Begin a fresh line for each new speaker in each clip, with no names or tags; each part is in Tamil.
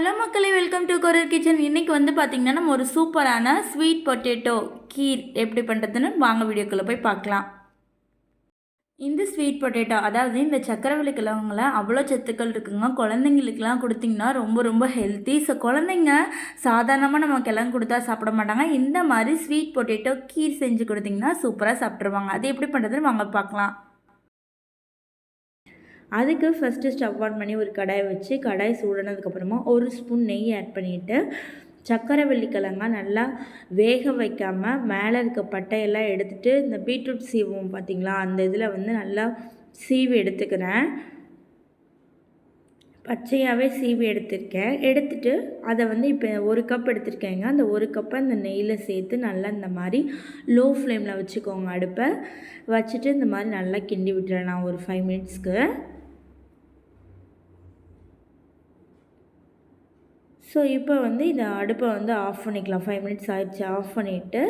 ஹலோ மக்களே, வெல்கம் டு கொரியர் கிச்சன். இன்றைக்கி வந்து பார்த்திங்கன்னா நம்ம ஒரு சூப்பரான ஸ்வீட் பொட்டேட்டோ கீர் எப்படி பண்ணுறதுன்னு வாங்க வீடியோக்குள்ளே போய் பார்க்கலாம். இந்த ஸ்வீட் பொட்டேட்டோ, அதாவது இந்த சக்கரவள்ளி கிழங்குல அவ்வளோ சத்துக்கள் இருக்குங்க. குழந்தைங்களுக்குலாம் கொடுத்திங்கன்னா ரொம்ப ரொம்ப ஹெல்த்தி. ஸோ குழந்தைங்க சாதாரணமாக நம்ம கிழங்கு கொடுத்தா சாப்பிட மாட்டாங்க. இந்த மாதிரி ஸ்வீட் பொட்டேட்டோ கீர் செஞ்சு கொடுத்திங்கன்னா சூப்பராக சாப்பிட்ருவாங்க. அது எப்படி பண்ணுறதுன்னு வாங்க பார்க்கலாம். அதுக்கு ஃபஸ்ட்டு ஸ்டவ் ஆன் பண்ணி ஒரு கடாயை வச்சு கடாய் சூடானதுக்கப்புறமா ஒரு ஸ்பூன் நெய் ஆட் பண்ணிவிட்டு சக்கரவள்ளி கிழங்கா நல்லா வேக வைக்காமல் மேலே இருக்க பட்டையெல்லாம் எடுத்துகிட்டு இந்த பீட்ரூட் சீவும் பார்த்திங்களா, அந்த இதில் வந்து நல்லா சீவி எடுத்துக்கிறேன். பச்சையாகவே சீவி எடுத்துருக்கேன். எடுத்துகிட்டு அதை வந்து இப்போ ஒரு கப் எடுத்துருக்கேங்க. அந்த ஒரு கப்பை அந்த நெய்யில் சேர்த்து நல்லா இந்த மாதிரி லோ ஃப்ளேமில் வச்சுக்கோங்க. அடுப்பை வச்சுட்டு இந்த மாதிரி நல்லா கிண்டி விட்டுறேன் நான் ஒரு 5 மினிட்ஸ்க்கு. ஸோ இப்போ வந்து இதை அடுப்பை வந்து ஆஃப் பண்ணிக்கலாம். 5 மினிட்ஸ் ஆயிடுச்சு. ஆஃப் பண்ணிவிட்டு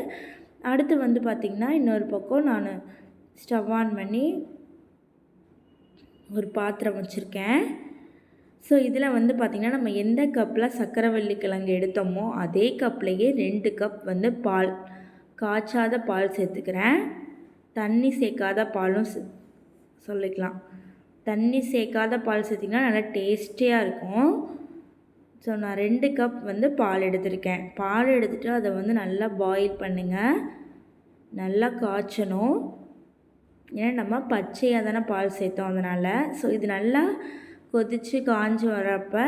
அடுத்து வந்து பார்த்திங்கன்னா இன்னொரு பக்கம் நான் ஸ்டவ் ஆன் பண்ணி ஒரு பாத்திரம் வச்சுருக்கேன். ஸோ இதில் வந்து பார்த்திங்கன்னா நம்ம எந்த கப்பில் சக்கரவள்ளி கிழங்கு எடுத்தோமோ அதே கப்லேயே 2 கப் வந்து பால், காய்ச்சாத பால் சேர்த்துக்கிறேன். தண்ணி சேர்க்காத பாலும் சொல்லிக்கலாம். தண்ணி சேர்க்காத பால் சேர்த்திங்கன்னா நல்லா டேஸ்டியாக இருக்கும். ஸோ நான் 2 கப் வந்து பால் எடுத்திருக்கேன். பால் எடுத்துகிட்டு அதை வந்து நல்லா பாயில் பண்ணுங்கள். நல்லா காய்ச்சணும். ஏன்னா நம்ம பச்சையாக தானே பால் சேர்த்தோம் அதனால். ஸோ இது நல்லா கொதித்து காஞ்சி வரப்போ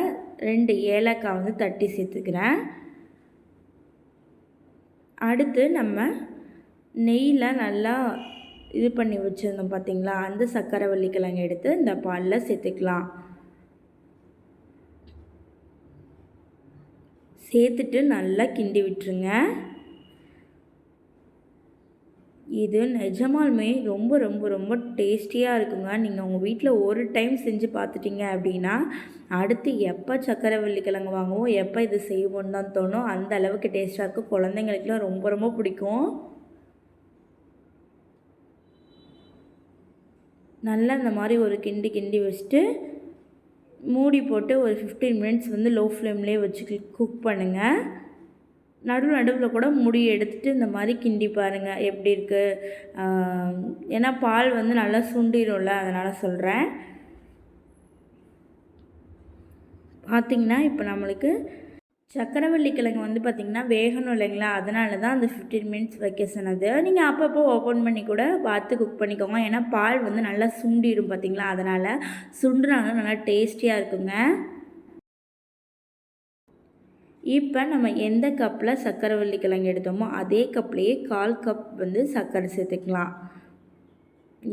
2 ஏலக்காய் வந்து தட்டி சேர்த்துக்கிறேன். அடுத்து நம்ம நெய்யில் நல்லா இது பண்ணி வச்சுருந்தோம் பார்த்திங்களா, அந்த சக்கரவள்ளி கிழங்கு எடுத்து இந்த பாலில் சேர்த்துக்கலாம். சேர்த்துட்டு நல்லா கிண்டி விட்டுருங்க. இது நிஜமாலுமே ரொம்ப ரொம்ப ரொம்ப டேஸ்டியாக இருக்குங்க. நீங்கள் உங்கள் வீட்டில் ஒரு டைம் செஞ்சு பார்த்துட்டிங்க அப்படின்னா அடுத்து எப்போ சக்கரவள்ளி கிழங்கு வாங்குவோம், எப்போ இது செய்வோன்னு தான் தோணும். அந்த அளவுக்கு டேஸ்ட்டாக இருக்கும். குழந்தைங்களுக்குலாம் ரொம்ப ரொம்ப பிடிக்கும். நல்லா இந்த மாதிரி ஒரு கிண்டி வச்சுட்டு மூடி போட்டு ஒரு 15 மினிட்ஸ் வந்து லோ ஃப்ளேம்லேயே வச்சு குக் பண்ணுங்கள். நடுவில் கூட மூடி எடுத்துகிட்டு இந்த மாதிரி கிண்டி பாருங்கள் எப்படி இருக்குது. ஏன்னா பால் வந்து நல்லா சுண்டிடும்ல, அதனால் சொல்கிறேன். பார்த்திங்கன்னா இப்போ நம்மளுக்கு சக்கரவள்ளி கிழங்கு வந்து பார்த்திங்கன்னா வேகணும் இல்லைங்களா, அதனால தான் அந்த 15 மினிட்ஸ் வைக்க சொன்னது. நீங்கள் அப்பப்போ ஓப்பன் பண்ணி கூட பார்த்து குக் பண்ணிக்கோங்க. ஏன்னா பால் வந்து நல்லா சுண்டிடும் பார்த்திங்களா, அதனால் சுண்டுனாலும் நல்லா டேஸ்டியாக இருக்குங்க. இப்போ நம்ம எந்த கப்பில் சக்கரவள்ளி கிழங்கு எடுத்தோமோ அதே கப்லேயே 1/4 கப் வந்து சர்க்கரை சேர்த்துக்கலாம்.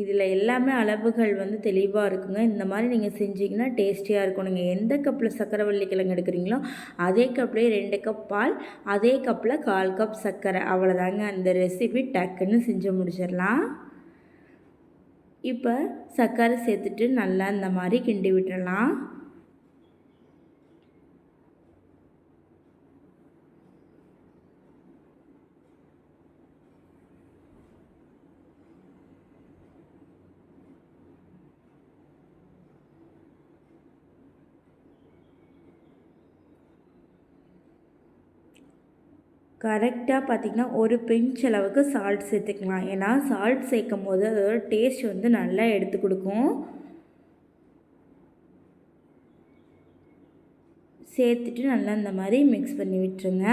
இதில் எல்லாமே அளவுகள் வந்து தெளிவாக இருக்குங்க. இந்த மாதிரி நீங்கள் செஞ்சிங்கன்னா டேஸ்டியாக இருக்கும். நீங்கள் எந்த கப்பில் சக்கரவள்ளி கிழங்கு எடுக்கிறீங்களோ அதே கப்லேயே 2 கப் பால், அதே கப்பில் 1/4 கப் சர்க்கரை. அவ்வளோதாங்க, அந்த ரெசிபி டக்குன்னு செஞ்சு முடிச்சிடலாம். இப்போ சர்க்கரை சேர்த்துட்டு நல்லா இந்த மாதிரி கிண்டி விட்டுடலாம். கரெக்டாக பார்த்திங்கன்னா ஒரு பிஞ்ச் அளவுக்கு சால்ட் சேர்த்துக்கலாம். ஏன்னா சால்ட் சேர்க்கும் போது அதோட டேஸ்ட் வந்து நல்லா எடுத்து கொடுக்கும். சேர்த்துட்டு நல்லா இந்த மாதிரி மிக்ஸ் பண்ணி விட்டுருங்க.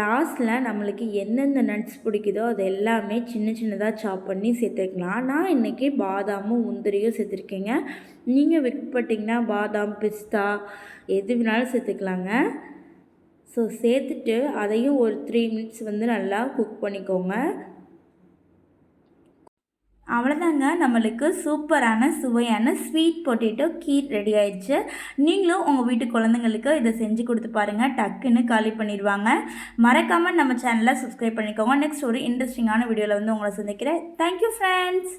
லாஸ்ட்டில் நம்மளுக்கு எந்தெந்த நட்ஸ் பிடிக்குதோ அது எல்லாமே சின்னதாக சாப் பண்ணி சேர்த்துக்கலாம். நான் இன்றைக்கி பாதாமும் முந்திரியும் சேர்த்துருக்கேங்க. நீங்கள் விருப்பப்பட்டிங்கன்னா பாதாம், பிஸ்தா எது வேணாலும் சேர்த்துக்கலாங்க. ஸோ சேர்த்துட்டு அதையும் ஒரு 3 மினிட்ஸ் வந்து நல்லா குக் பண்ணிக்கோங்க. அவ்வளோதாங்க, நம்மளுக்கு சூப்பரான சுவையான ஸ்வீட் பொட்டேட்டோ கீர் ரெடி ஆயிடுச்சு. நீங்களும் உங்கள் வீட்டு குழந்தைங்களுக்கு இதை செஞ்சு கொடுத்து பாருங்கள், டக்குன்னு காலி பண்ணிடுவாங்க. மறக்காமல் நம்ம சேனலை சப்ஸ்கிரைப் பண்ணிக்கோங்க. நெக்ஸ்ட் ஒரு இன்ட்ரெஸ்டிங்கான வீடியோவில் வந்து உங்களை சந்திக்கிறேன். Thank you friends.